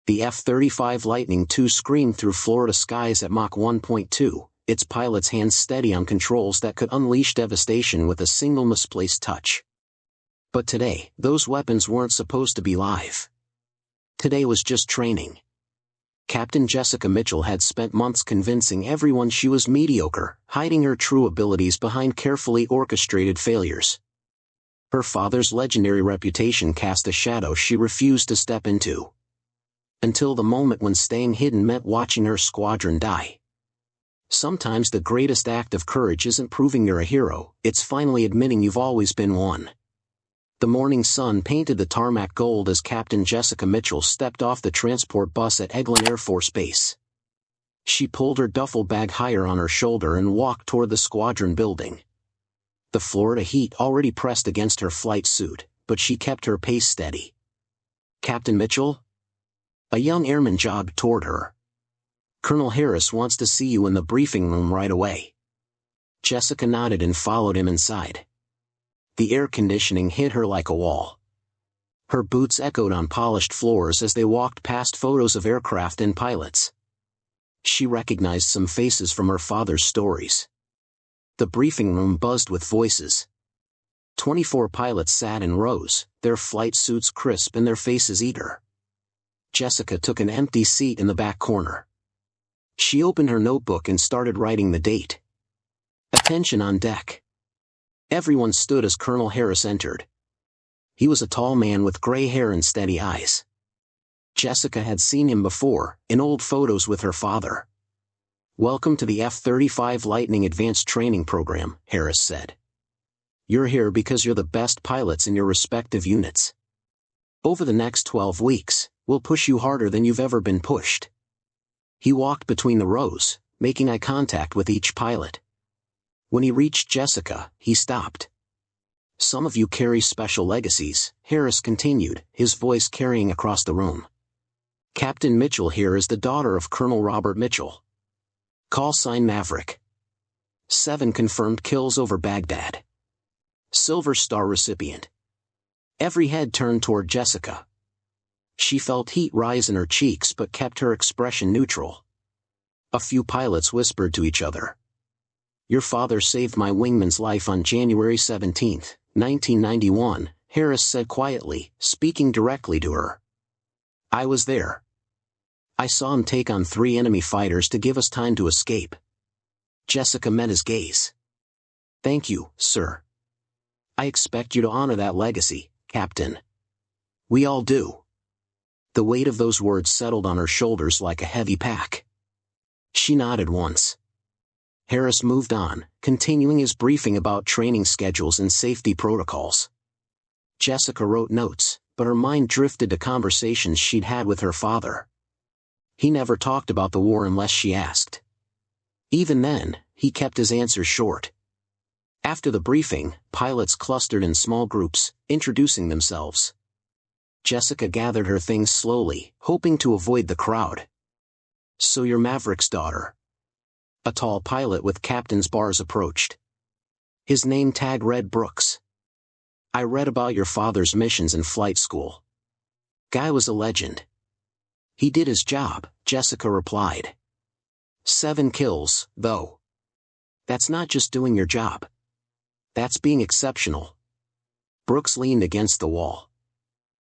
The F-35 Lightning II screamed through Florida skies at Mach 1.2, its pilot's hands steady on controls that could unleash devastation with a single misplaced touch. But today, those weapons weren't supposed to be live. Today was just training. Captain Jessica Mitchell had spent months convincing everyone she was mediocre, hiding her true abilities behind carefully orchestrated failures. Her father's legendary reputation cast a shadow she refused to step into. Until the moment when staying hidden meant watching her squadron die. Sometimes the greatest act of courage isn't proving you're a hero, it's finally admitting you've always been one. The morning sun painted the tarmac gold as Captain Jessica Mitchell stepped off the transport bus at Eglin Air Force Base. She pulled her duffel bag higher on her shoulder and walked toward the squadron building. The Florida heat already pressed against her flight suit, but she kept her pace steady. "Captain Mitchell?" A young airman jogged toward her. "Colonel Harris wants to see you in the briefing room right away." Jessica nodded and followed him inside. The air conditioning hit her like a wall. Her boots echoed on polished floors as they walked past photos of aircraft and pilots. She recognized some faces from her father's stories. The briefing room buzzed with voices. 24 pilots sat in rows, their flight suits crisp and their faces eager. Jessica took an empty seat in the back corner. She opened her notebook and started writing the date. Attention on deck. Everyone stood as Colonel Harris entered. He was a tall man with gray hair and steady eyes. Jessica had seen him before, in old photos with her father. "Welcome to the F-35 Lightning Advanced Training Program," Harris said. "You're here because you're the best pilots in your respective units. Over the next 12 weeks, we'll push you harder than you've ever been pushed." He walked between the rows, making eye contact with each pilot. When he reached Jessica, he stopped. "Some of you carry special legacies," Harris continued, his voice carrying across the room. "Captain Mitchell here is the daughter of Colonel Robert Mitchell. Call sign Maverick. 7 confirmed kills over Baghdad. Silver Star recipient." Every head turned toward Jessica. She felt heat rise in her cheeks but kept her expression neutral. A few pilots whispered to each other. "Your father saved my wingman's life on January 17, 1991, Harris said quietly, speaking directly to her. "I was there. I saw him take on 3 enemy fighters to give us time to escape." Jessica met his gaze. "Thank you, sir. I expect you to honor that legacy, Captain." "We all do." The weight of those words settled on her shoulders like a heavy pack. She nodded once. Harris moved on, continuing his briefing about training schedules and safety protocols. Jessica wrote notes, but her mind drifted to conversations she'd had with her father. He never talked about the war unless she asked. Even then, he kept his answers short. After the briefing, pilots clustered in small groups, introducing themselves. Jessica gathered her things slowly, hoping to avoid the crowd. "So you're Maverick's daughter." A tall pilot with captain's bars approached. His name tag read Brooks. "I read about your father's missions in flight school. Guy was a legend." "He did his job," Jessica replied. 7 kills, though. That's not just doing your job. That's being exceptional." Brooks leaned against the wall.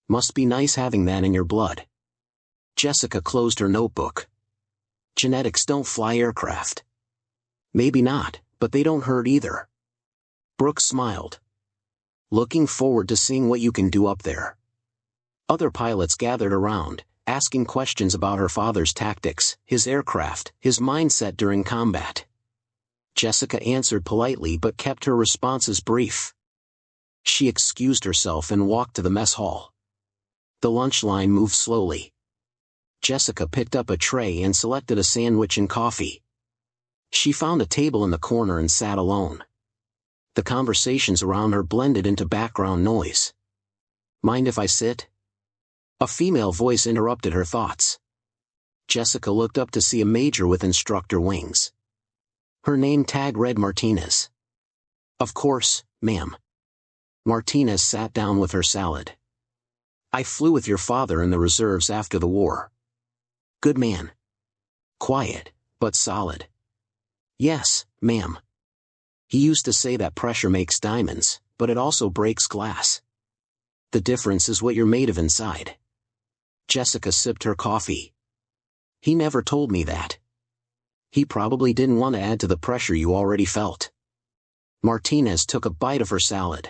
"Must be nice having that in your blood." Jessica closed her notebook. "Genetics don't fly aircraft." "Maybe not, but they don't hurt either." Brooks smiled. "Looking forward to seeing what you can do up there." Other pilots gathered around, asking questions about her father's tactics, his aircraft, his mindset during combat. Jessica answered politely but kept her responses brief. She excused herself and walked to the mess hall. The lunch line moved slowly. Jessica picked up a tray and selected a sandwich and coffee. She found a table in the corner and sat alone. The conversations around her blended into background noise. "Mind if I sit?" A female voice interrupted her thoughts. Jessica looked up to see a major with instructor wings. Her name tag read Martinez. "Of course, ma'am." Martinez sat down with her salad. "I flew with your father in the reserves after the war. Good man. Quiet, but solid. Yes, ma'am. He used to say that pressure makes diamonds, but it also breaks glass. The difference is what you're made of inside. Jessica sipped her coffee. He never told me that. He probably didn't want to add to the pressure you already felt. Martinez took a bite of her salad.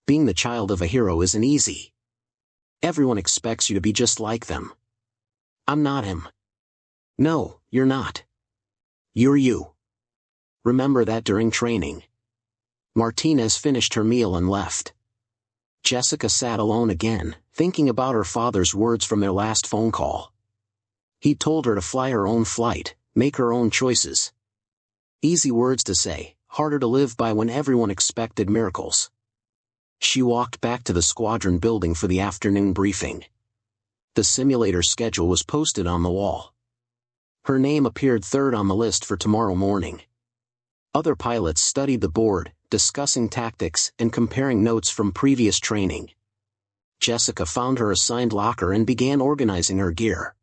Being the child of a hero isn't easy. Everyone expects you to be just like them. I'm not him. No, you're not. You're you. Remember that during training. Martinez finished her meal and left. Jessica sat alone again, thinking about her father's words from their last phone call. He told her to fly her own flight, make her own choices. Easy words to say, harder to live by when everyone expected miracles. She walked back to the squadron building for the afternoon briefing. The simulator schedule was posted on the wall. Her name appeared third on the list for tomorrow morning. Other pilots studied the board, discussing tactics and comparing notes from previous training. Jessica found her assigned locker and began organizing her gear.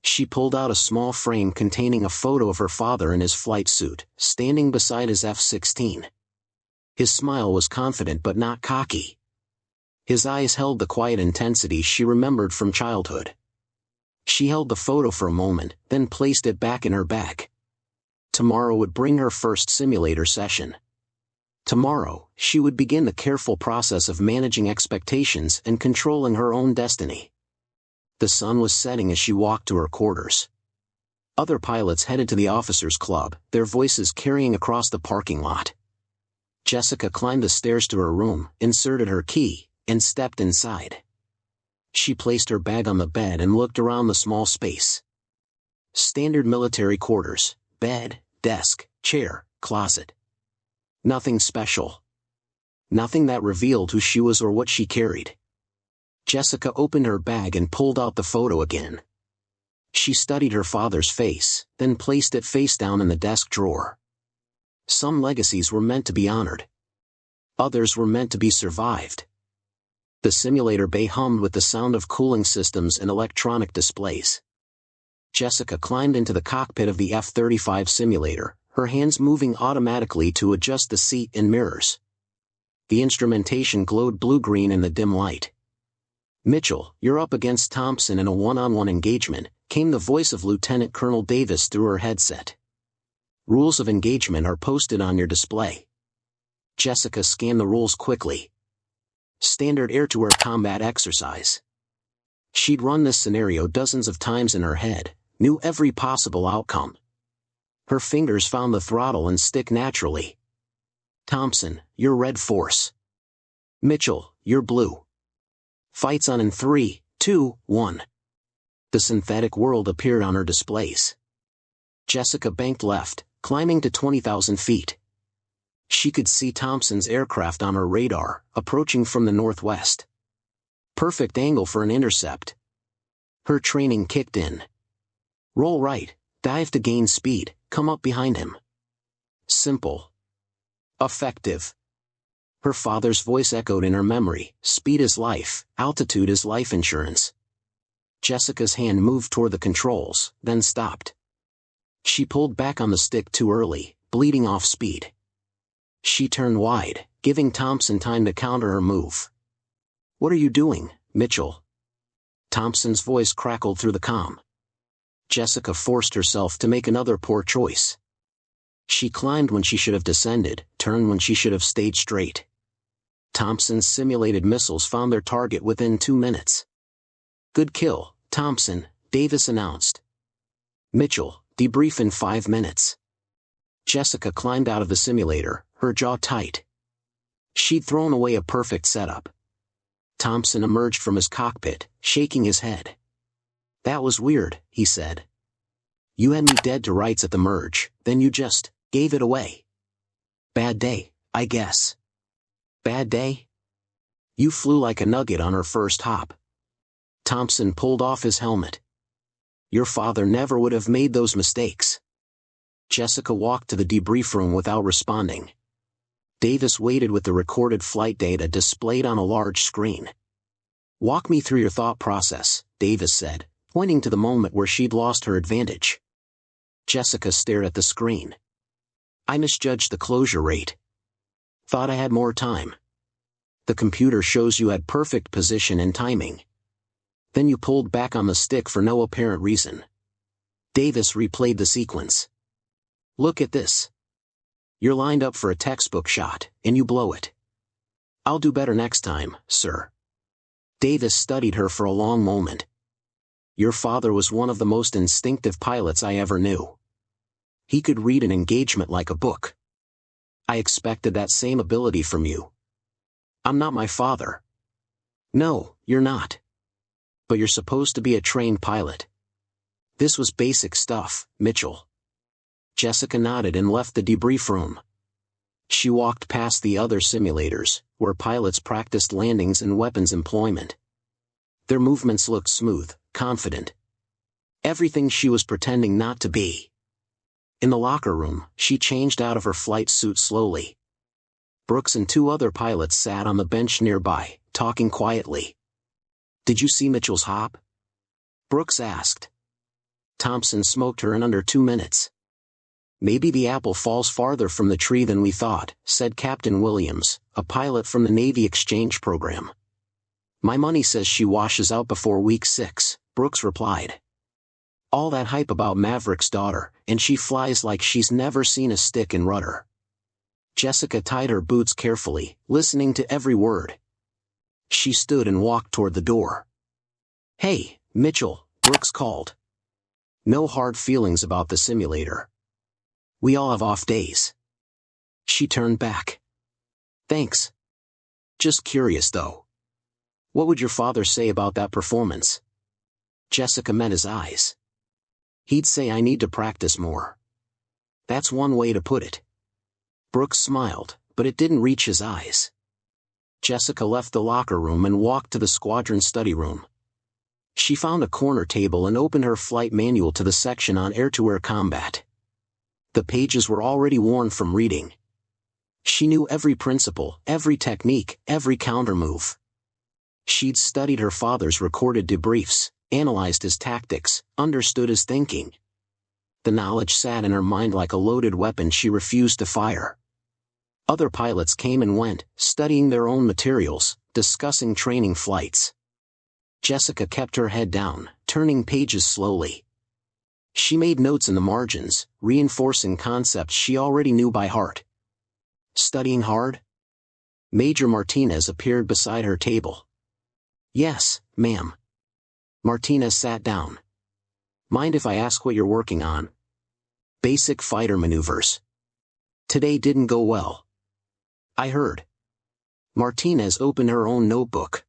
She pulled out a small frame containing a photo of her father in his flight suit, standing beside his F-16. His smile was confident but not cocky. His eyes held the quiet intensity she remembered from childhood. She held the photo for a moment, then placed it back in her bag. Tomorrow would bring her first simulator session. Tomorrow, she would begin the careful process of managing expectations and controlling her own destiny. The sun was setting as she walked to her quarters. Other pilots headed to the officers' club, their voices carrying across the parking lot. Jessica climbed the stairs to her room, inserted her key, and stepped inside. She placed her bag on the bed and looked around the small space. Standard military quarters: bed, desk, chair, closet. Nothing special. Nothing that revealed who she was or what she carried. Jessica opened her bag and pulled out the photo again. She studied her father's face, then placed it face down in the desk drawer. Some legacies were meant to be honored. Others were meant to be survived. The simulator bay hummed with the sound of cooling systems and electronic displays. Jessica climbed into the cockpit of the F-35 simulator, her hands moving automatically to adjust the seat and mirrors. The instrumentation glowed blue-green in the dim light. "Mitchell, you're up against Thompson in a one-on-one engagement," came the voice of Lieutenant Colonel Davis through her headset. "Rules of engagement are posted on your display." Jessica scanned the rules quickly. Standard air-to-air combat exercise. She'd run this scenario dozens of times in her head, knew every possible outcome. Her fingers found the throttle and stick naturally. "Thompson, you're red force. Mitchell, you're blue. Fights on in 3, 2, 1. The synthetic world appeared on her displays. Jessica banked left, climbing to 20,000 feet. She could see Thompson's aircraft on her radar, approaching from the northwest. Perfect angle for an intercept. Her training kicked in. Roll right, dive to gain speed, come up behind him. Simple. Effective. Her father's voice echoed in her memory: speed is life, altitude is life insurance. Jessica's hand moved toward the controls, then stopped. She pulled back on the stick too early, bleeding off speed. She turned wide, giving Thompson time to counter her move. "What are you doing, Mitchell?" Thompson's voice crackled through the comm. Jessica forced herself to make another poor choice. She climbed when she should have descended, turned when she should have stayed straight. Thompson's simulated missiles found their target within 2 minutes. "Good kill, Thompson," Davis announced. "Mitchell, debrief in 5 minutes." Jessica climbed out of the simulator, her jaw tight. She'd thrown away a perfect setup. Thompson emerged from his cockpit, shaking his head. "That was weird," he said. "You had me dead to rights at the merge, then you just gave it away. Bad day, I guess." "Bad day?" "You flew like a nugget on her first hop." Thompson pulled off his helmet. "Your father never would have made those mistakes." Jessica walked to the debrief room without responding. Davis waited with the recorded flight data displayed on a large screen. "Walk me through your thought process," Davis said, pointing to the moment where she'd lost her advantage. Jessica stared at the screen. I misjudged the closure rate. Thought I had more time. The computer shows you had perfect position and timing. Then you pulled back on the stick for no apparent reason. Davis replayed the sequence. Look at this. You're lined up for a textbook shot, and you blow it. I'll do better next time, sir. Davis studied her for a long moment. Your father was one of the most instinctive pilots I ever knew. He could read an engagement like a book. I expected that same ability from you. I'm not my father. No, you're not. But you're supposed to be a trained pilot. This was basic stuff, Mitchell. Jessica nodded and left the debrief room. She walked past the other simulators, where pilots practiced landings and weapons employment. Their movements looked smooth, confident. Everything she was pretending not to be. In the locker room, she changed out of her flight suit slowly. Brooks and two other pilots sat on the bench nearby, talking quietly. Did you see Mitchell's hop? Brooks asked. Thompson smoked her in under 2 minutes. Maybe the apple falls farther from the tree than we thought, said Captain Williams, a pilot from the Navy exchange program. My money says she washes out before week 6, Brooks replied. All that hype about Maverick's daughter, and she flies like she's never seen a stick in rudder. Jessica tied her boots carefully, listening to every word. She stood and walked toward the door. Hey, Mitchell, Brooks called. No hard feelings about the simulator. We all have off days. She turned back. Thanks. Just curious though. What would your father say about that performance? Jessica met his eyes. He'd say I need to practice more. That's one way to put it. Brooks smiled, but it didn't reach his eyes. Jessica left the locker room and walked to the squadron study room. She found a corner table and opened her flight manual to the section on air-to-air combat. The pages were already worn from reading. She knew every principle, every technique, every countermove. She'd studied her father's recorded debriefs, analyzed his tactics, understood his thinking. The knowledge sat in her mind like a loaded weapon she refused to fire. Other pilots came and went, studying their own materials, discussing training flights. Jessica kept her head down, turning pages slowly. She made notes in the margins, reinforcing concepts she already knew by heart. Studying hard? Major Martinez appeared beside her table. Yes, ma'am. Martinez sat down. Mind if I ask what you're working on? Basic fighter maneuvers. Today didn't go well. I heard. Martinez opened her own notebook.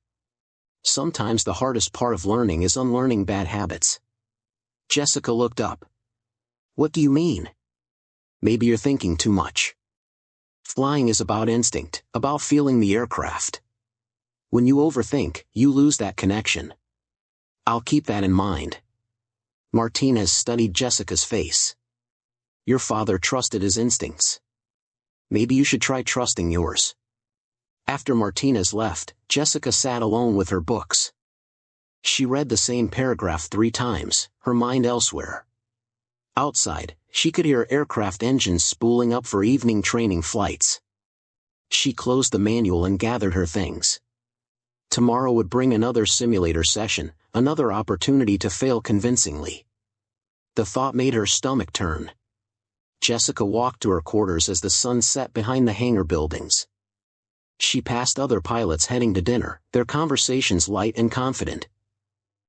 Sometimes the hardest part of learning is unlearning bad habits. Jessica looked up. What do you mean? Maybe you're thinking too much. Flying is about instinct, about feeling the aircraft. When you overthink, you lose that connection. I'll keep that in mind. Martinez studied Jessica's face. Your father trusted his instincts. Maybe you should try trusting yours. After Martinez left, Jessica sat alone with her books. She read the same paragraph 3 times, her mind elsewhere. Outside, she could hear aircraft engines spooling up for evening training flights. She closed the manual and gathered her things. Tomorrow would bring another simulator session, another opportunity to fail convincingly. The thought made her stomach turn. Jessica walked to her quarters as the sun set behind the hangar buildings. She passed other pilots heading to dinner, their conversations light and confident.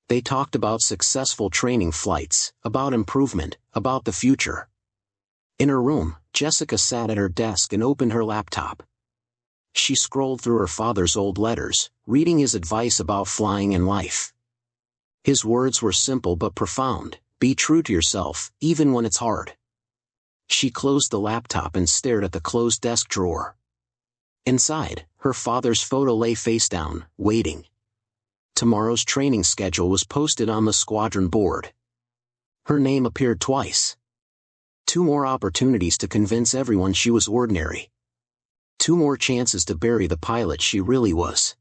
They talked about successful training flights, about improvement, about the future. In her room, Jessica sat at her desk and opened her laptop. She scrolled through her father's old letters, reading his advice about flying and life. His words were simple but profound: be true to yourself, even when it's hard. She closed the laptop and stared at the closed desk drawer. Inside, her father's photo lay face down, waiting. Tomorrow's training schedule was posted on the squadron board. Her name appeared twice. 2 more opportunities to convince everyone she was ordinary. 2 more chances to bury the pilot she really was.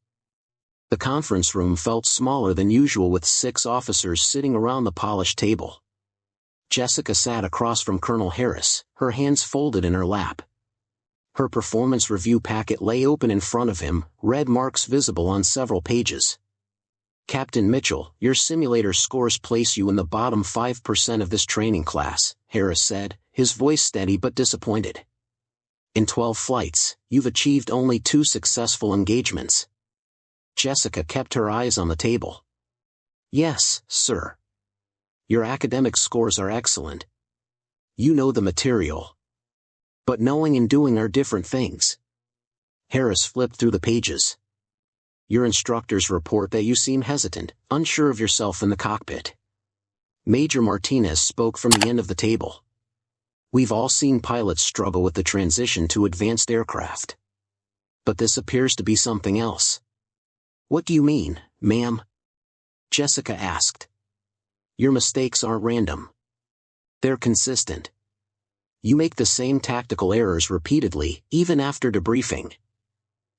The conference room felt smaller than usual with 6 officers sitting around the polished table. Jessica sat across from Colonel Harris, her hands folded in her lap. Her performance review packet lay open in front of him, red marks visible on several pages. "Captain Mitchell, your simulator scores place you in the bottom 5% of this training class," Harris said, his voice steady but disappointed. "In 12 flights, you've achieved only 2 successful engagements." Jessica kept her eyes on the table. "Yes, sir. Your academic scores are excellent. You know the material. But knowing and doing are different things." Harris flipped through the pages. "Your instructors report that you seem hesitant, unsure of yourself in the cockpit." Major Martinez spoke from the end of the table. "We've all seen pilots struggle with the transition to advanced aircraft. But this appears to be something else." "What do you mean, ma'am?" Jessica asked. "Your mistakes aren't random. They're consistent. You make the same tactical errors repeatedly, even after debriefing."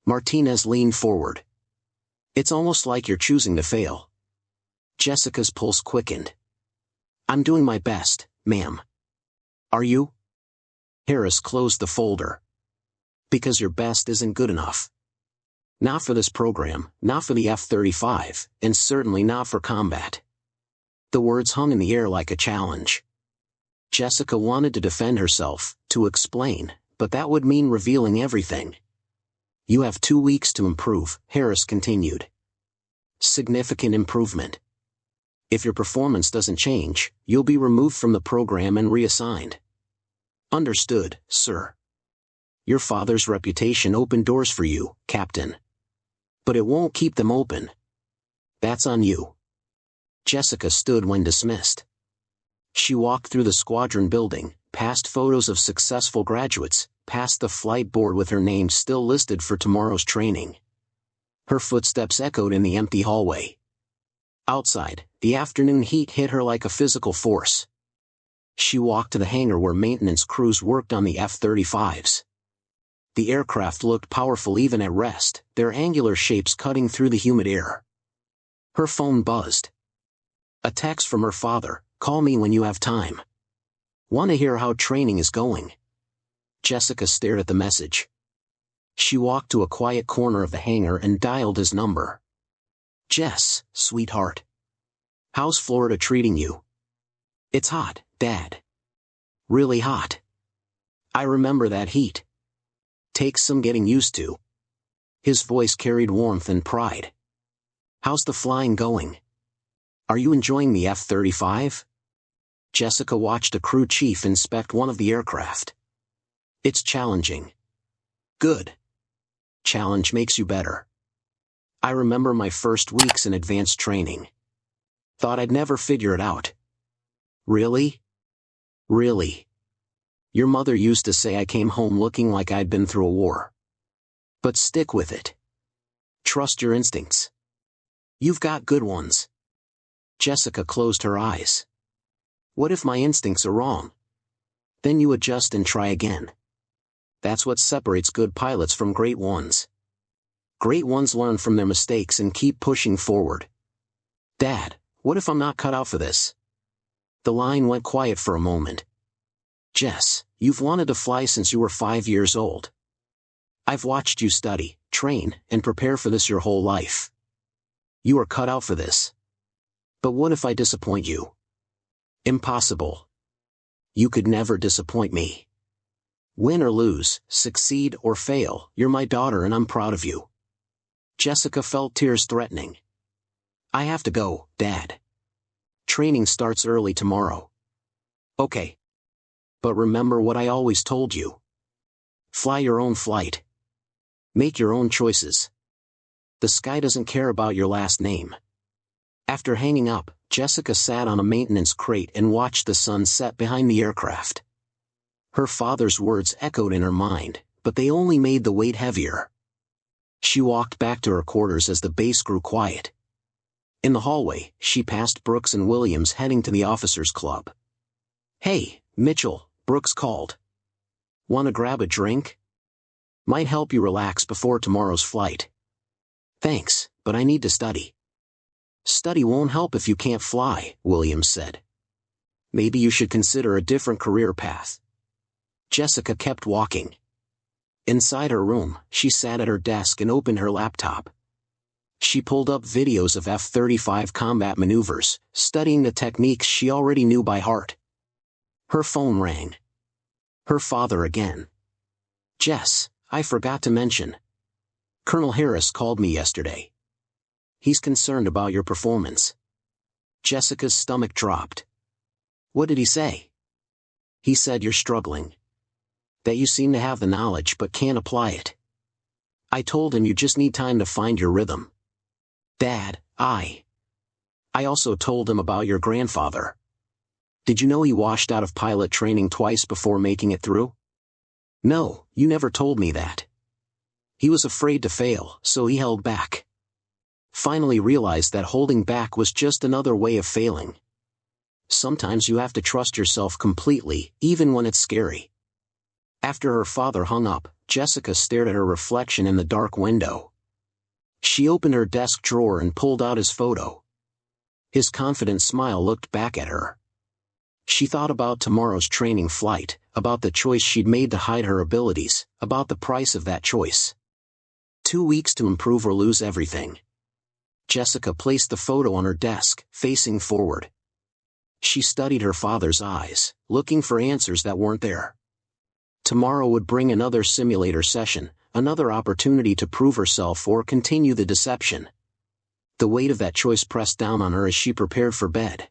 Martinez leaned forward. "It's almost like you're choosing to fail." Jessica's pulse quickened. "I'm doing my best, ma'am." "Are you?" Harris closed the folder. "Because your best isn't good enough. Not for this program, not for the F-35, and certainly not for combat." The words hung in the air like a challenge. Jessica wanted to defend herself, to explain, but that would mean revealing everything. "You have 2 weeks to improve," Harris continued. "Significant improvement. If your performance doesn't change, you'll be removed from the program and reassigned." "Understood, sir." "Your father's reputation opened doors for you, Captain. But it won't keep them open. That's on you." Jessica stood when dismissed. She walked through the squadron building, past photos of successful graduates, past the flight board with her name still listed for tomorrow's training. Her footsteps echoed in the empty hallway. Outside, the afternoon heat hit her like a physical force. She walked to the hangar where maintenance crews worked on the F-35s. The aircraft looked powerful even at rest, their angular shapes cutting through the humid air. Her phone buzzed. A text from her father: "Call me when you have time. Want to hear how training is going." Jessica stared at the message. She walked to a quiet corner of the hangar and dialed his number. "Jess, sweetheart. How's Florida treating you?" "It's hot, Dad. Really hot. I remember that heat. Takes some getting used to." His voice carried warmth and pride. "How's the flying going? Are you enjoying the F-35? Jessica watched a crew chief inspect one of the aircraft. "It's challenging." "Good. Challenge makes you better. I remember my first weeks in advanced training. Thought I'd never figure it out." "Really?" "Really. Your mother used to say I came home looking like I'd been through a war. But stick with it. Trust your instincts. You've got good ones." Jessica closed her eyes. "What if my instincts are wrong?" "Then you adjust and try again. That's what separates good pilots from great ones. Great ones learn from their mistakes and keep pushing forward." "Dad, what if I'm not cut out for this?" The line went quiet for a moment. "Jess, you've wanted to fly since you were 5 years old. I've watched you study, train, and prepare for this your whole life. You are cut out for this. But what if I disappoint you?" "Impossible. You could never disappoint me. Win or lose, succeed or fail, you're my daughter and I'm proud of you." Jessica felt tears threatening. "I have to go, Dad. Training starts early tomorrow." "Okay. But remember what I always told you. Fly your own flight. Make your own choices. The sky doesn't care about your last name." After hanging up, Jessica sat on a maintenance crate and watched the sun set behind the aircraft. Her father's words echoed in her mind, but they only made the weight heavier. She walked back to her quarters as the base grew quiet. In the hallway, she passed Brooks and Williams heading to the officers' club. "Hey, Mitchell," Brooks called. "Want to grab a drink? Might help you relax before tomorrow's flight." "Thanks, but I need to study." "Study won't help if you can't fly," Williams said. "Maybe you should consider a different career path." Jessica kept walking. Inside her room, she sat at her desk and opened her laptop. She pulled up videos of F-35 combat maneuvers, studying the techniques she already knew by heart. Her phone rang. Her father again. "Jess, I forgot to mention. Colonel Harris called me yesterday. He's concerned about your performance." Jessica's stomach dropped. "What did he say?" "He said you're struggling. That you seem to have the knowledge but can't apply it. I told him you just need time to find your rhythm. Dad, I also told him about your grandfather. Did you know he washed out of pilot training twice before making it through?" "No, you never told me that." "He was afraid to fail, so he held back. Finally realized that holding back was just another way of failing. Sometimes you have to trust yourself completely, even when it's scary." After her father hung up, Jessica stared at her reflection in the dark window. She opened her desk drawer and pulled out his photo. His confident smile looked back at her. She thought about tomorrow's training flight, about the choice she'd made to hide her abilities, about the price of that choice. 2 weeks to improve or lose everything. Jessica placed the photo on her desk, facing forward. She studied her father's eyes, looking for answers that weren't there. Tomorrow would bring another simulator session, another opportunity to prove herself or continue the deception. The weight of that choice pressed down on her as she prepared for bed.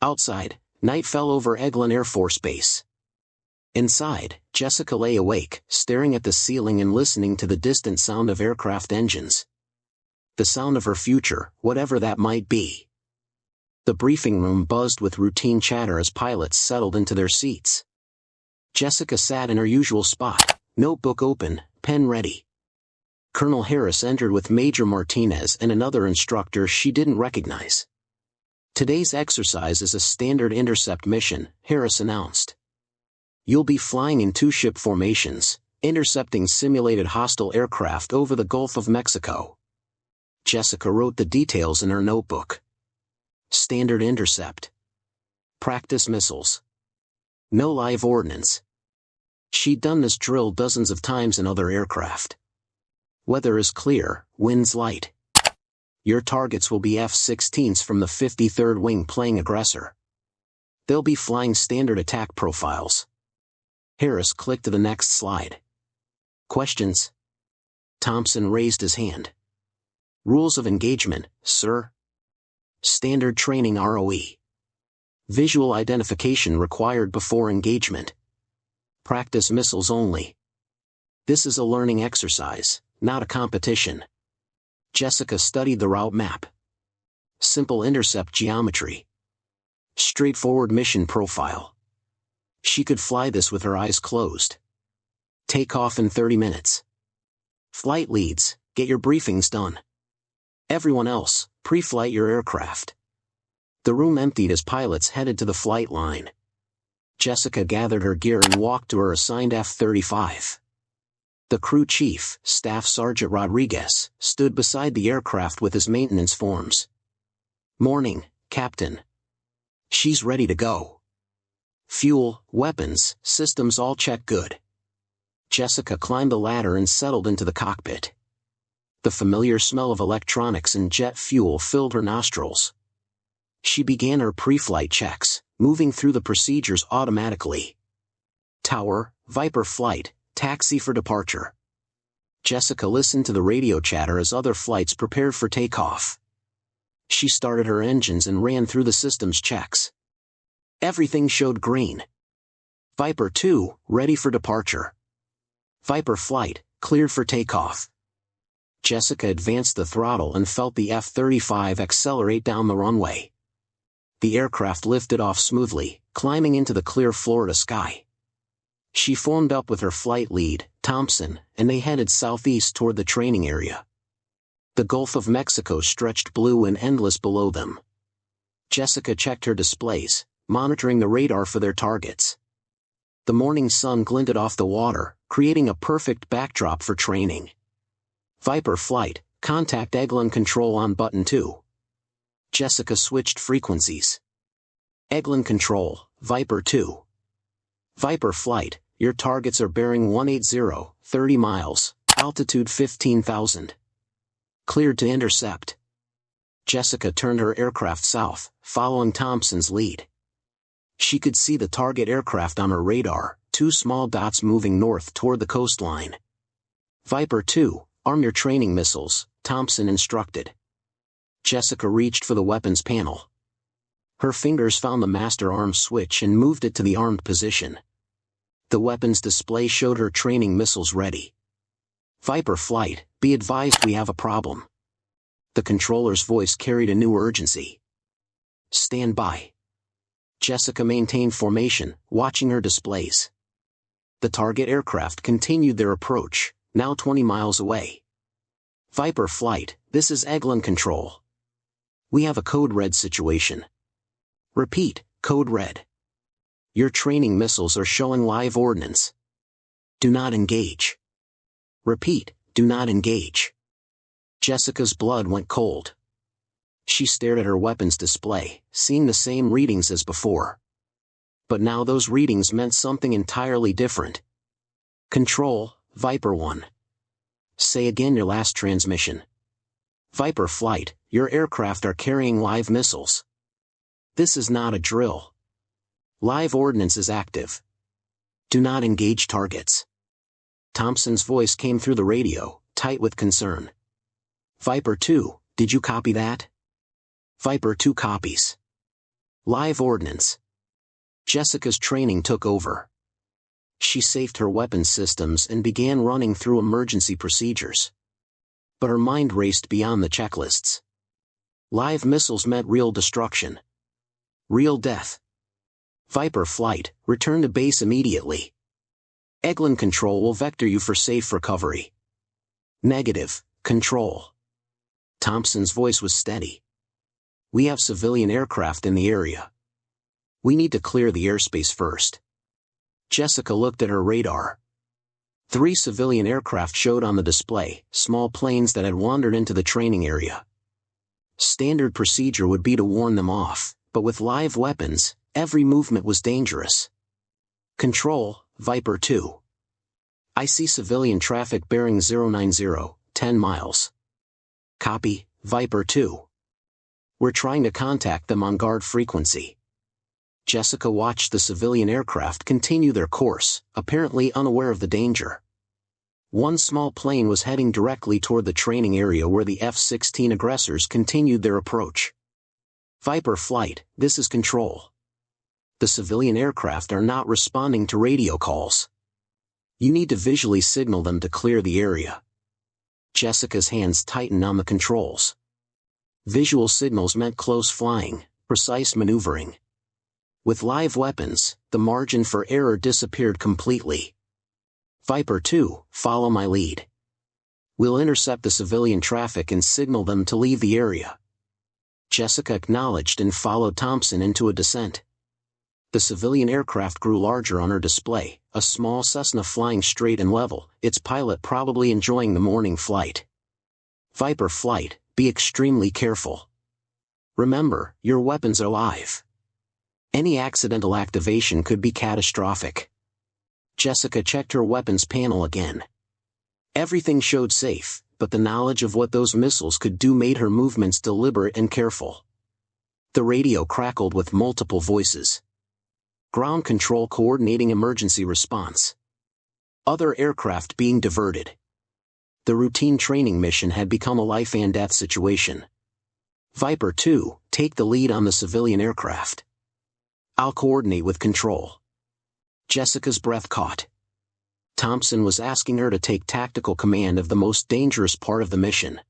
Outside, night fell over Eglin Air Force Base. Inside, Jessica lay awake, staring at the ceiling and listening to the distant sound of aircraft engines. The sound of her future, whatever that might be. The briefing room buzzed with routine chatter as pilots settled into their seats. Jessica sat in her usual spot, notebook open, pen ready. Colonel Harris entered with Major Martinez and another instructor she didn't recognize. "Today's exercise is a standard intercept mission," Harris announced. "You'll be flying in 2-ship formations, intercepting simulated hostile aircraft over the Gulf of Mexico." Jessica wrote the details in her notebook. Standard intercept. Practice missiles. No live ordnance. She'd done this drill dozens of times in other aircraft. Weather is clear, winds light. Your targets will be F-16s from the 53rd Wing playing aggressor. They'll be flying standard attack profiles. Harris clicked to the next slide. "Questions?" Thompson raised his hand. "Rules of engagement, sir." "Standard training ROE. Visual identification required before engagement. Practice missiles only. This is a learning exercise, not a competition." Jessica studied the route map. Simple intercept geometry. Straightforward mission profile. She could fly this with her eyes closed. Take off in 30 minutes. Flight leads, get your briefings done. Everyone else, pre-flight your aircraft. The room emptied as pilots headed to the flight line. Jessica gathered her gear and walked to her assigned F-35. The crew chief, Staff Sergeant Rodriguez, stood beside the aircraft with his maintenance forms. "Morning, Captain." "She's ready to go. Fuel, weapons, systems all check good." Jessica climbed the ladder and settled into the cockpit. The familiar smell of electronics and jet fuel filled her nostrils. She began her pre-flight checks, moving through the procedures automatically. Tower, Viper flight, taxi for departure. Jessica listened to the radio chatter as other flights prepared for takeoff. She started her engines and ran through the system's checks. Everything showed green. Viper 2, ready for departure. Viper flight, cleared for takeoff. Jessica advanced the throttle and felt the F-35 accelerate down the runway. The aircraft lifted off smoothly, climbing into the clear Florida sky. She formed up with her flight lead, Thompson, and they headed southeast toward the training area. The Gulf of Mexico stretched blue and endless below them. Jessica checked her displays, monitoring the radar for their targets. The morning sun glinted off the water, creating a perfect backdrop for training. Viper flight, Contact Eglin Control on button 2. Jessica switched frequencies. Eglin Control, Viper 2. Viper Flight, your targets are bearing 180, 30 miles, altitude 15,000. Cleared to intercept. Jessica turned her aircraft south, following Thompson's lead. She could see the target aircraft on her radar, 2 small dots moving north toward the coastline. Viper 2, arm your training missiles, Thompson instructed. Jessica reached for the weapons panel. Her fingers found the master arm switch and moved it to the armed position. The weapons display showed her training missiles ready. Viper Flight, be advised we have a problem. The controller's voice carried a new urgency. Stand by. Jessica maintained formation, watching her displays. The target aircraft continued their approach, now 20 miles away. Viper Flight, this is Eglin Control. We have a code red situation. Repeat, code red. Your training missiles are showing live ordnance. Do not engage. Repeat, do not engage. Jessica's blood went cold. She stared at her weapons display, seeing the same readings as before. But now those readings meant something entirely different. Control, Viper 1. Say again your last transmission. Viper Flight, your aircraft are carrying live missiles. This is not a drill. Live ordnance is active. Do not engage targets. Thompson's voice came through the radio, tight with concern. Viper 2, did you copy that? Viper 2 copies. Live ordnance. Jessica's training took over. She saved her weapons systems and began running through emergency procedures. But her mind raced beyond the checklists. Live missiles meant real destruction. Real death. Viper Flight, return to base immediately. Eglin Control will vector you for safe recovery. Negative, Control. Thompson's voice was steady. We have civilian aircraft in the area. We need to clear the airspace first. Jessica looked at her radar. 3 civilian aircraft showed on the display, small planes that had wandered into the training area. Standard procedure would be to warn them off, but with live weapons, every movement was dangerous. Control, Viper 2. I see civilian traffic bearing 090, 10 miles. Copy, Viper 2. We're trying to contact them on guard frequency. Jessica watched the civilian aircraft continue their course, apparently unaware of the danger. One small plane was heading directly toward the training area where the F-16 aggressors continued their approach. Viper Flight, this is Control. The civilian aircraft are not responding to radio calls. You need to visually signal them to clear the area. Jessica's hands tightened on the controls. Visual signals meant close flying, precise maneuvering. With live weapons, the margin for error disappeared completely. Viper 2, follow my lead. We'll intercept the civilian traffic and signal them to leave the area. Jessica acknowledged and followed Thompson into a descent. The civilian aircraft grew larger on her display, a small Cessna flying straight and level, its pilot probably enjoying the morning flight. Viper Flight, be extremely careful. Remember, your weapons are live. Any accidental activation could be catastrophic. Jessica checked her weapons panel again. Everything showed safe, but the knowledge of what those missiles could do made her movements deliberate and careful. The radio crackled with multiple voices. Ground control coordinating emergency response. Other aircraft being diverted. The routine training mission had become a life and death situation. Viper 2, take the lead on the civilian aircraft. I'll coordinate with Control. Jessica's breath caught. Thompson was asking her to take tactical command of the most dangerous part of the mission.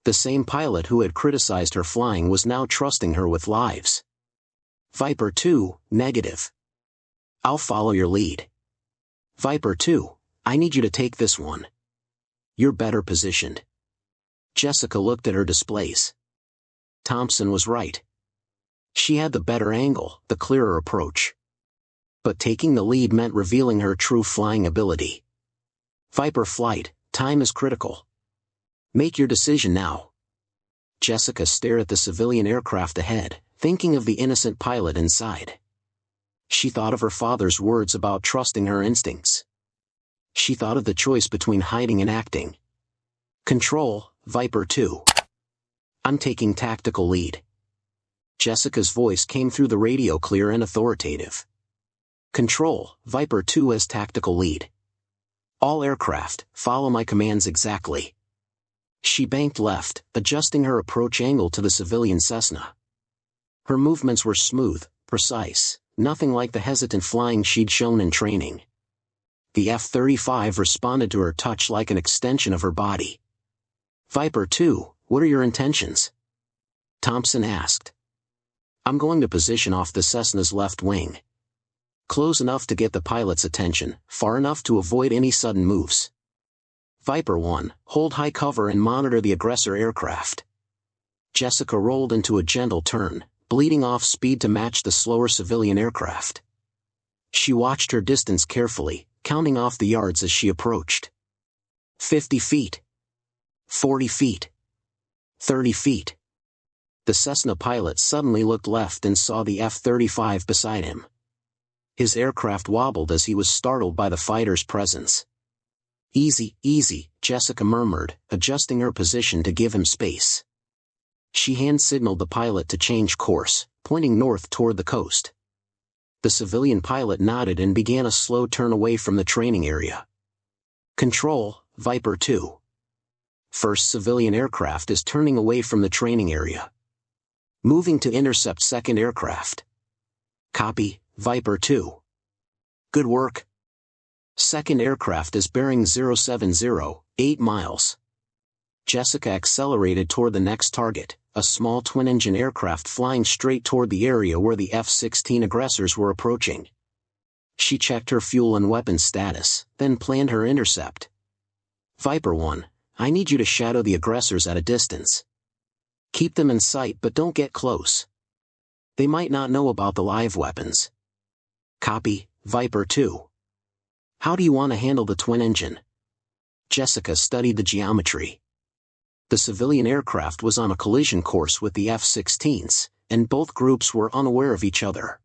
The same pilot who had criticized her flying was now trusting her with lives. Viper 2, negative. I'll follow your lead. Viper 2, I need you to take this one. You're better positioned. Jessica looked at her displays. Thompson was right. She had the better angle, the clearer approach. But taking the lead meant revealing her true flying ability. Viper Flight, time is critical. Make your decision now. Jessica stared at the civilian aircraft ahead, thinking of the innocent pilot inside. She thought of her father's words about trusting her instincts. She thought of the choice between hiding and acting. Control, Viper 2. I'm taking tactical lead. Jessica's voice came through the radio clear and authoritative. Control, Viper 2 as tactical lead. All aircraft, follow my commands exactly. She banked left, adjusting her approach angle to the civilian Cessna. Her movements were smooth, precise, nothing like the hesitant flying she'd shown in training. The F-35 responded to her touch like an extension of her body. Viper 2, what are your intentions? Thompson asked. I'm going to position off the Cessna's left wing. Close enough to get the pilot's attention, far enough to avoid any sudden moves. Viper 1, hold high cover and monitor the aggressor aircraft. Jessica rolled into a gentle turn, bleeding off speed to match the slower civilian aircraft. She watched her distance carefully, counting off the yards as she approached. 50 feet. 40 feet. 30 feet. The Cessna pilot suddenly looked left and saw the F-35 beside him. His aircraft wobbled as he was startled by the fighter's presence. Easy, easy, Jessica murmured, adjusting her position to give him space. She hand-signaled the pilot to change course, pointing north toward the coast. The civilian pilot nodded and began a slow turn away from the training area. Control, Viper 2. First civilian aircraft is turning away from the training area. Moving to intercept second aircraft. Copy, Viper 2. Good work. Second aircraft is bearing 070, 8 miles. Jessica accelerated toward the next target, a small twin-engine aircraft flying straight toward the area where the F-16 aggressors were approaching. She checked her fuel and weapons status, then planned her intercept. Viper 1, I need you to shadow the aggressors at a distance. Keep them in sight but don't get close. They might not know about the live weapons. Copy, Viper 2. How do you want to handle the twin engine? Jessica studied the geometry. The civilian aircraft was on a collision course with the F-16s, and both groups were unaware of each other.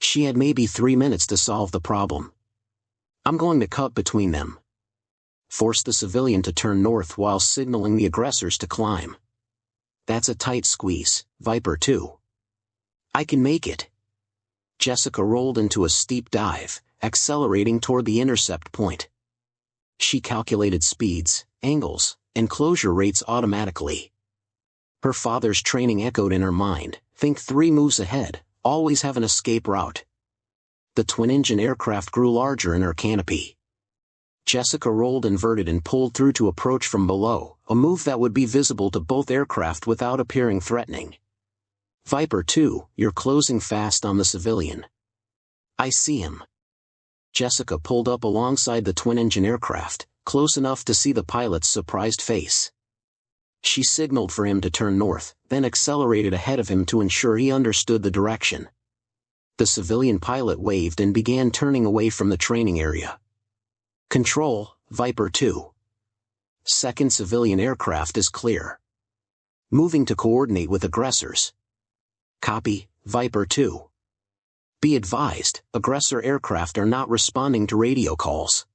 She had maybe 3 minutes to solve the problem. I'm going to cut between them. Force the civilian to turn north while signaling the aggressors to climb. That's a tight squeeze, Viper 2. I can make it. Jessica rolled into a steep dive, accelerating toward the intercept point. She calculated speeds, angles, and closure rates automatically. Her father's training echoed in her mind, think 3 moves ahead, always have an escape route. The twin-engine aircraft grew larger in her canopy. Jessica rolled inverted and pulled through to approach from below, a move that would be visible to both aircraft without appearing threatening. Viper 2, you're closing fast on the civilian. I see him. Jessica pulled up alongside the twin-engine aircraft, close enough to see the pilot's surprised face. She signaled for him to turn north, then accelerated ahead of him to ensure he understood the direction. The civilian pilot waved and began turning away from the training area. Control, Viper 2. Second civilian aircraft is clear. Moving to coordinate with aggressors. Copy, Viper 2. Be advised, aggressor aircraft are not responding to radio calls.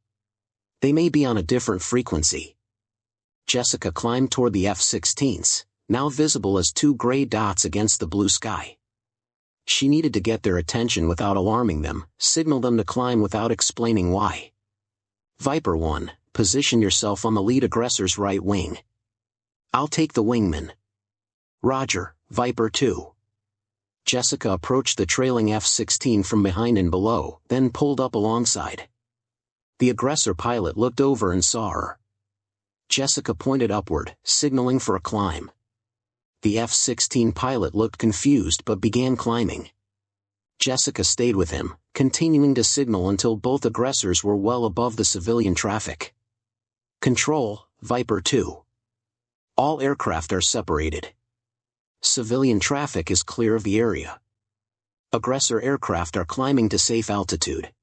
They may be on a different frequency. Jessica climbed toward the F-16s, now visible as 2 gray dots against the blue sky. She needed to get their attention without alarming them, signal them to climb without explaining why. Viper 1, position yourself on the lead aggressor's right wing. I'll take the wingman. Roger, Viper 2. Jessica approached the trailing F-16 from behind and below, then pulled up alongside. The aggressor pilot looked over and saw her. Jessica pointed upward, signaling for a climb. The F-16 pilot looked confused but began climbing. Jessica stayed with him, continuing to signal until both aggressors were well above the civilian traffic. Control, Viper 2. All aircraft are separated. Civilian traffic is clear of the area. Aggressor aircraft are climbing to safe altitude.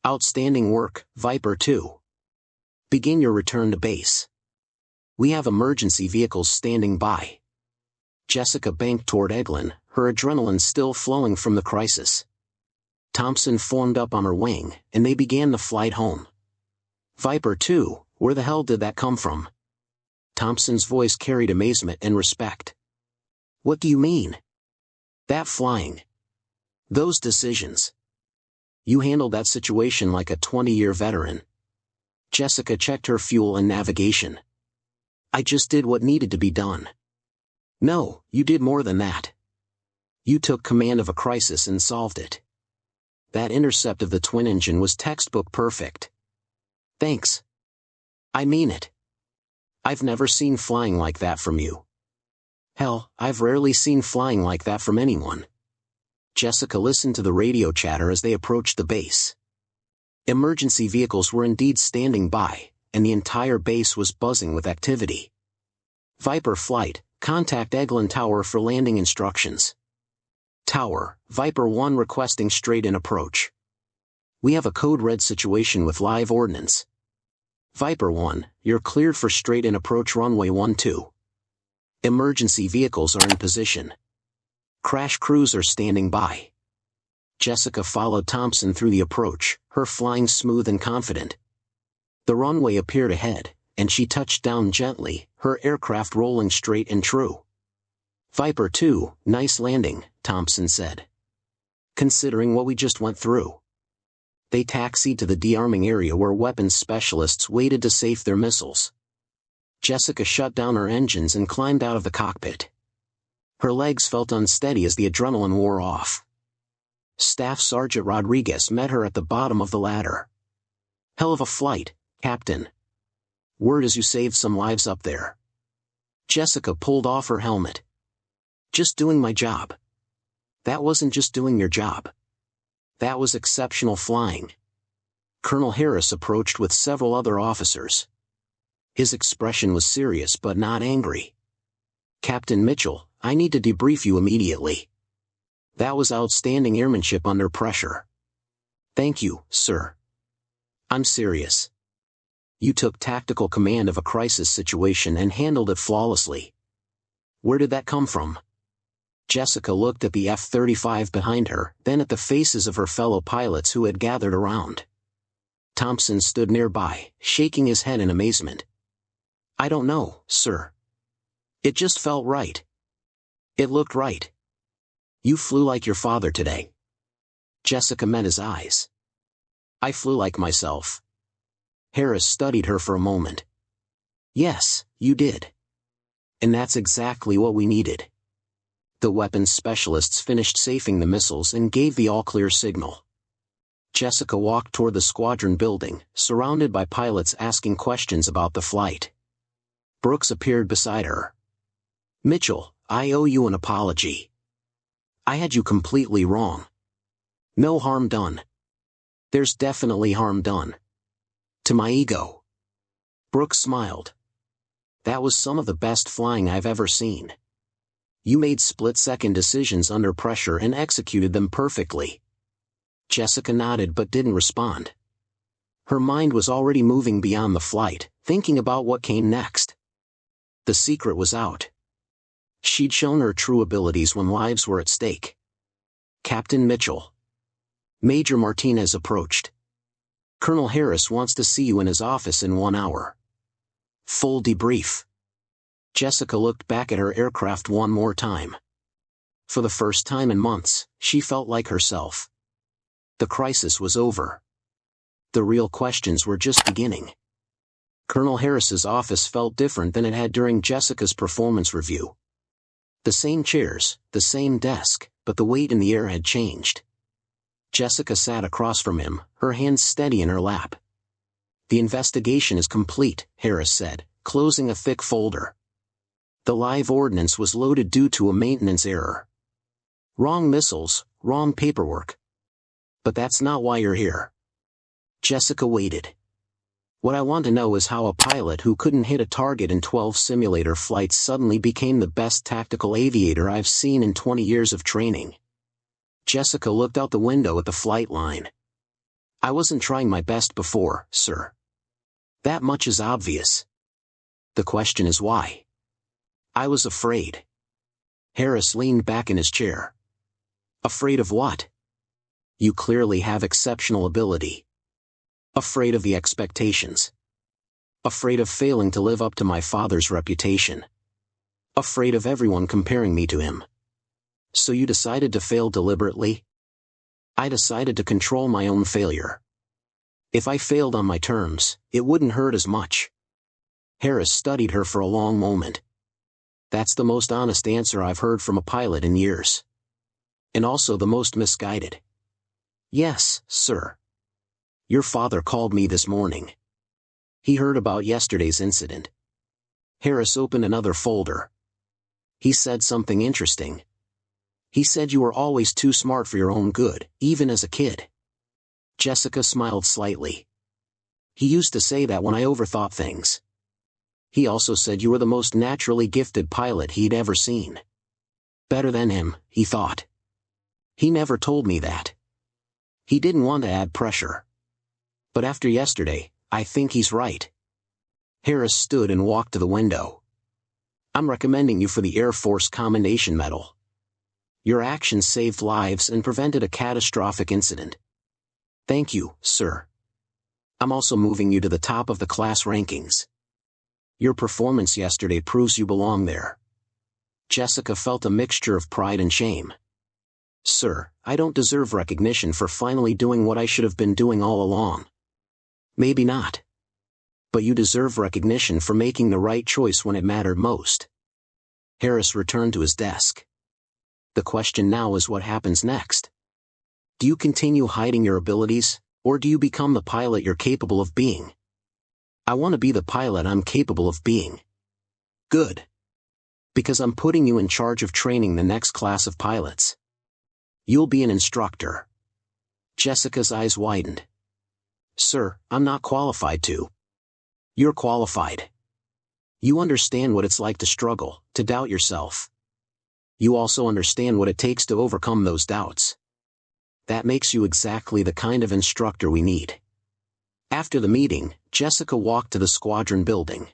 Outstanding work, Viper 2. Begin your return to base. We have emergency vehicles standing by. Jessica banked toward Eglin, her adrenaline still flowing from the crisis. Thompson formed up on her wing, and they began the flight home. Viper 2, where the hell did that come from? Thompson's voice carried amazement and respect. What do you mean? That flying. Those decisions. You handled that situation like a 20-year veteran. Jessica checked her fuel and navigation. I just did what needed to be done. No, you did more than that. You took command of a crisis and solved it. That intercept of the twin engine was textbook perfect. Thanks. I mean it. I've never seen flying like that from you. Hell, I've rarely seen flying like that from anyone. Jessica listened to the radio chatter as they approached the base. Emergency vehicles were indeed standing by, and the entire base was buzzing with activity. Viper flight, contact Eglin Tower for landing instructions. Tower, Viper 1 requesting straight-in approach. We have a code red situation with live ordnance. Viper 1, you're cleared for straight-in approach runway 12. Emergency vehicles are in position. Crash crews are standing by. Jessica followed Thompson through the approach, her flying smooth and confident. The runway appeared ahead, and she touched down gently, her aircraft rolling straight and true. Viper 2, nice landing, Thompson said. Considering what we just went through. They taxied to the de-arming area where weapons specialists waited to safe their missiles. Jessica shut down her engines and climbed out of the cockpit. Her legs felt unsteady as the adrenaline wore off. Staff Sergeant Rodriguez met her at the bottom of the ladder. Hell of a flight, Captain. Word is you saved some lives up there. Jessica pulled off her helmet. Just doing my job. That wasn't just doing your job. That was exceptional flying. Colonel Harris approached with several other officers. His expression was serious but not angry. Captain Mitchell, I need to debrief you immediately. That was outstanding airmanship under pressure. Thank you, sir. I'm serious. You took tactical command of a crisis situation and handled it flawlessly. Where did that come from? Jessica looked at the F-35 behind her, then at the faces of her fellow pilots who had gathered around. Thompson stood nearby, shaking his head in amazement. I don't know, sir. It just felt right. It looked right. You flew like your father today. Jessica met his eyes. I flew like myself. Harris studied her for a moment. Yes, you did. And that's exactly what we needed. The weapons specialists finished safing the missiles and gave the all-clear signal. Jessica walked toward the squadron building, surrounded by pilots asking questions about the flight. Brooks appeared beside her. Mitchell, I owe you an apology. I had you completely wrong. No harm done. There's definitely harm done. To my ego. Brooks smiled. That was some of the best flying I've ever seen. You made split-second decisions under pressure and executed them perfectly. Jessica nodded but didn't respond. Her mind was already moving beyond the flight, thinking about what came next. The secret was out. She'd shown her true abilities when lives were at stake. Captain Mitchell. Major Martinez approached. Colonel Harris wants to see you in his office in 1 hour. Full debrief. Jessica looked back at her aircraft one more time. For the first time in months, she felt like herself. The crisis was over. The real questions were just beginning. Colonel Harris's office felt different than it had during Jessica's performance review. The same chairs, the same desk, but the weight in the air had changed. Jessica sat across from him, her hands steady in her lap. The investigation is complete, Harris said, closing a thick folder. The live ordnance was loaded due to a maintenance error. Wrong missiles, wrong paperwork. But that's not why you're here. Jessica waited. What I want to know is how a pilot who couldn't hit a target in 12 simulator flights suddenly became the best tactical aviator I've seen in 20 years of training. Jessica looked out the window at the flight line. I wasn't trying my best before, sir. That much is obvious. The question is why? I was afraid. Harris leaned back in his chair. Afraid of what? You clearly have exceptional ability. Afraid of the expectations. Afraid of failing to live up to my father's reputation. Afraid of everyone comparing me to him. So you decided to fail deliberately? I decided to control my own failure. If I failed on my terms, it wouldn't hurt as much. Harris studied her for a long moment. That's the most honest answer I've heard from a pilot in years. And also the most misguided. Yes, sir. Your father called me this morning. He heard about yesterday's incident. Harris opened another folder. He said something interesting. He said you were always too smart for your own good, even as a kid. Jessica smiled slightly. He used to say that when I overthought things. He also said you were the most naturally gifted pilot he'd ever seen. Better than him, he thought. He never told me that. He didn't want to add pressure. But after yesterday, I think he's right. Harris stood and walked to the window. I'm recommending you for the Air Force Commendation Medal. Your actions saved lives and prevented a catastrophic incident. Thank you, sir. I'm also moving you to the top of the class rankings. Your performance yesterday proves you belong there. Jessica felt a mixture of pride and shame. Sir, I don't deserve recognition for finally doing what I should have been doing all along. Maybe not. But you deserve recognition for making the right choice when it mattered most. Harris returned to his desk. The question now is what happens next. Do you continue hiding your abilities, or do you become the pilot you're capable of being? I want to be the pilot I'm capable of being. Good. Because I'm putting you in charge of training the next class of pilots. You'll be an instructor. Jessica's eyes widened. Sir, I'm not qualified to. You're qualified. You understand what it's like to struggle, to doubt yourself. You also understand what it takes to overcome those doubts. That makes you exactly the kind of instructor we need. After the meeting, Jessica walked to the squadron building.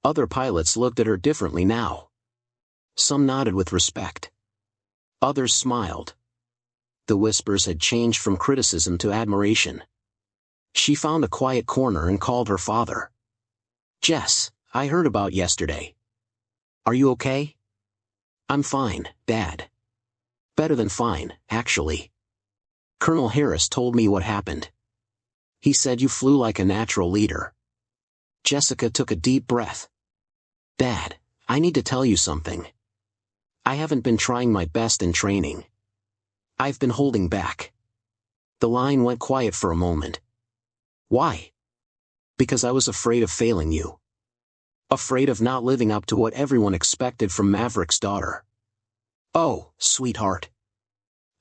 Other pilots looked at her differently now. Some nodded with respect. Others smiled. The whispers had changed from criticism to admiration. She found a quiet corner and called her father. Jess, I heard about yesterday. Are you okay? I'm fine, Dad. Better than fine, actually. Colonel Harris told me what happened. He said you flew like a natural leader. Jessica took a deep breath. Dad, I need to tell you something. I haven't been trying my best in training. I've been holding back. The line went quiet for a moment. Why? Because I was afraid of failing you. Afraid of not living up to what everyone expected from Maverick's daughter. Oh, sweetheart.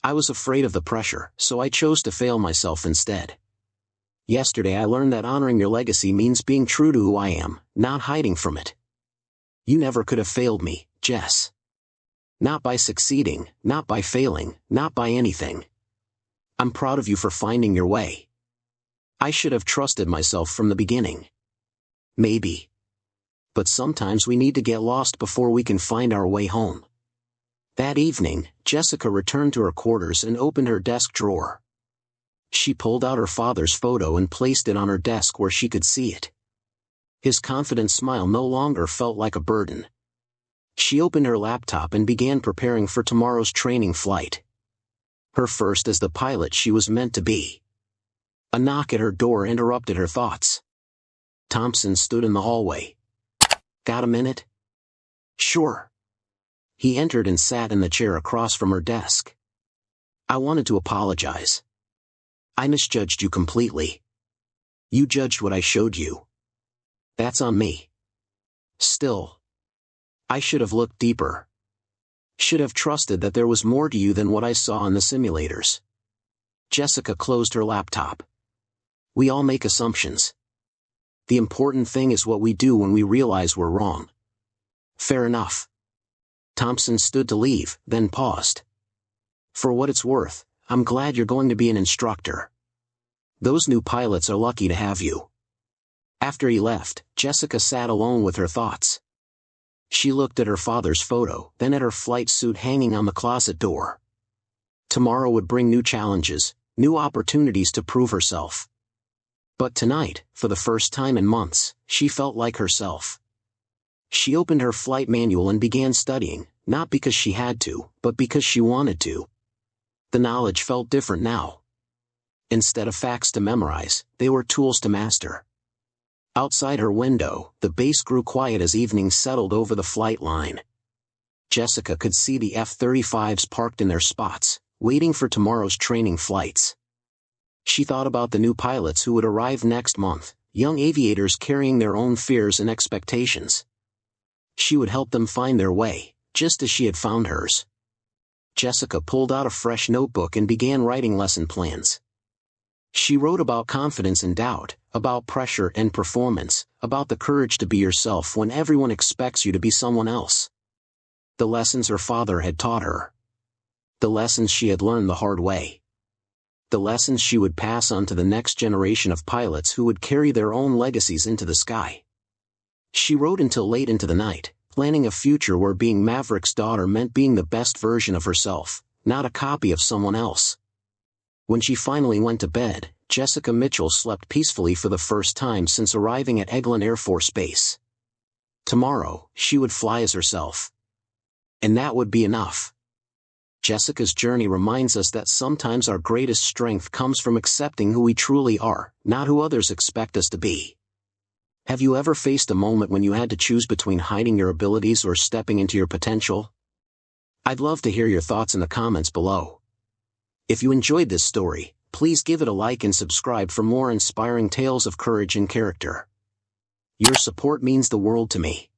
I was afraid of the pressure, so I chose to fail myself instead. Yesterday I learned that honoring your legacy means being true to who I am, not hiding from it. You never could have failed me, Jess. Not by succeeding, not by failing, not by anything. I'm proud of you for finding your way. I should have trusted myself from the beginning. Maybe. But sometimes we need to get lost before we can find our way home. That evening, Jessica returned to her quarters and opened her desk drawer. She pulled out her father's photo and placed it on her desk where she could see it. His confident smile no longer felt like a burden. She opened her laptop and began preparing for tomorrow's training flight. Her first as the pilot she was meant to be. A knock at her door interrupted her thoughts. Thompson stood in the hallway. Got a minute? Sure. He entered and sat in the chair across from her desk. I wanted to apologize. I misjudged you completely. You judged what I showed you. That's on me. Still, I should have looked deeper. Should have trusted that there was more to you than what I saw on the simulators. Jessica closed her laptop. We all make assumptions. The important thing is what we do when we realize we're wrong. Fair enough. Thompson stood to leave, then paused. For what it's worth, I'm glad you're going to be an instructor. Those new pilots are lucky to have you. After he left, Jessica sat alone with her thoughts. She looked at her father's photo, then at her flight suit hanging on the closet door. Tomorrow would bring new challenges, new opportunities to prove herself. But tonight, for the first time in months, she felt like herself. She opened her flight manual and began studying, not because she had to, but because she wanted to. The knowledge felt different now. Instead of facts to memorize, they were tools to master. Outside her window, the base grew quiet as evening settled over the flight line. Jessica could see the F-35s parked in their spots, waiting for tomorrow's training flights. She thought about the new pilots who would arrive next month, young aviators carrying their own fears and expectations. She would help them find their way, just as she had found hers. Jessica pulled out a fresh notebook and began writing lesson plans. She wrote about confidence and doubt, about pressure and performance, about the courage to be yourself when everyone expects you to be someone else. The lessons her father had taught her. The lessons she had learned the hard way. The lessons she would pass on to the next generation of pilots who would carry their own legacies into the sky. She wrote until late into the night, planning a future where being Maverick's daughter meant being the best version of herself, not a copy of someone else. When she finally went to bed, Jessica Mitchell slept peacefully for the first time since arriving at Eglin Air Force Base. Tomorrow, she would fly as herself. And that would be enough. Jessica's journey reminds us that sometimes our greatest strength comes from accepting who we truly are, not who others expect us to be. Have you ever faced a moment when you had to choose between hiding your abilities or stepping into your potential? I'd love to hear your thoughts in the comments below. If you enjoyed this story, please give it a like and subscribe for more inspiring tales of courage and character. Your support means the world to me.